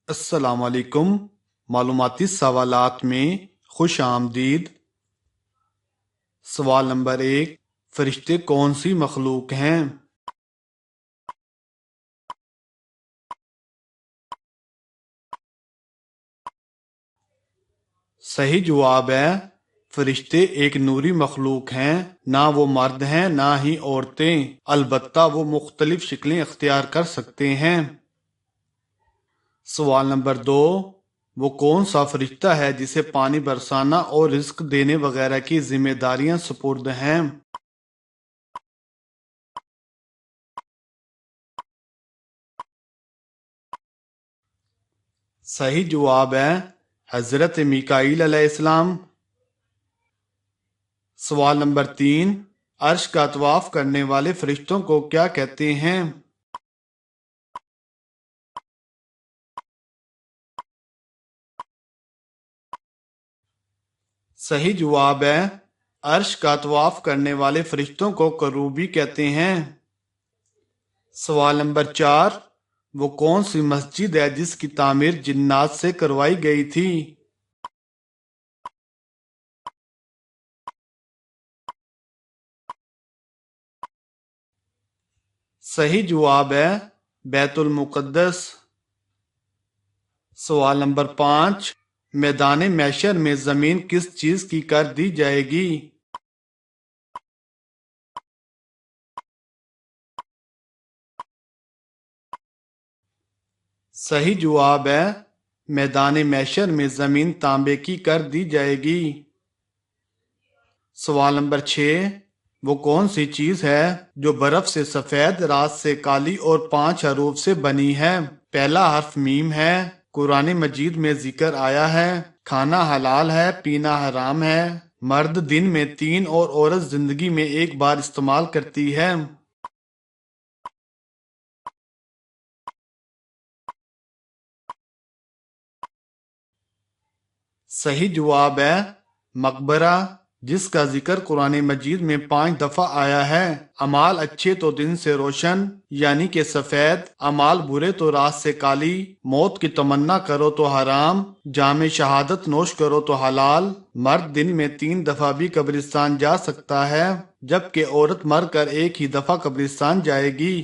السلام علیکم۔ معلوماتی سوالات میں خوش آمدید۔ سوال نمبر 1، فرشتے کون سی مخلوق ہیں؟ صحیح جواب ہے، فرشتے ایک نوری مخلوق ہیں، نہ وہ مرد ہیں نہ ہی عورتیں، البتہ وہ مختلف شکلیں اختیار کر سکتے ہیں۔ سوال نمبر 2، وہ کون سا فرشتہ ہے جسے پانی برسانا اور رزق دینے وغیرہ کی ذمہ داریاں سپرد ہیں؟ صحیح جواب ہے، حضرت میکائیل علیہ السلام۔ سوال نمبر 3، عرش کا طواف کرنے والے فرشتوں کو کیا کہتے ہیں؟ صحیح جواب ہے، عرش کا طواف کرنے والے فرشتوں کو کروبی کہتے ہیں۔ سوال نمبر 4، وہ کون سی مسجد ہے جس کی تعمیر جنات سے کروائی گئی تھی؟ صحیح جواب ہے، بیت المقدس۔ سوال نمبر 5، میدان محشر میں زمین کس چیز کی کر دی جائے گی؟ صحیح جواب ہے، میدان محشر میں زمین تانبے کی کر دی جائے گی۔ سوال نمبر 6، وہ کون سی چیز ہے جو برف سے سفید، رات سے کالی اور 5 حروف سے بنی ہے؟ پہلا حرف میم ہے، قرآن مجید میں ذکر آیا ہے، کھانا حلال ہے، پینا حرام ہے، مرد دن میں 3 اور عورت زندگی میں 1 بار استعمال کرتی ہے۔ صحیح جواب ہے، مقبرہ، جس کا ذکر قرآن مجید میں 5 دفعہ آیا ہے۔ اعمال اچھے تو دن سے روشن یعنی کہ سفید، اعمال برے تو رات سے کالی، موت کی تمنا کرو تو حرام، جام شہادت نوش کرو تو حلال، مرد دن میں 3 دفعہ بھی قبرستان جا سکتا ہے جبکہ عورت مر کر 1 ہی دفعہ قبرستان جائے گی۔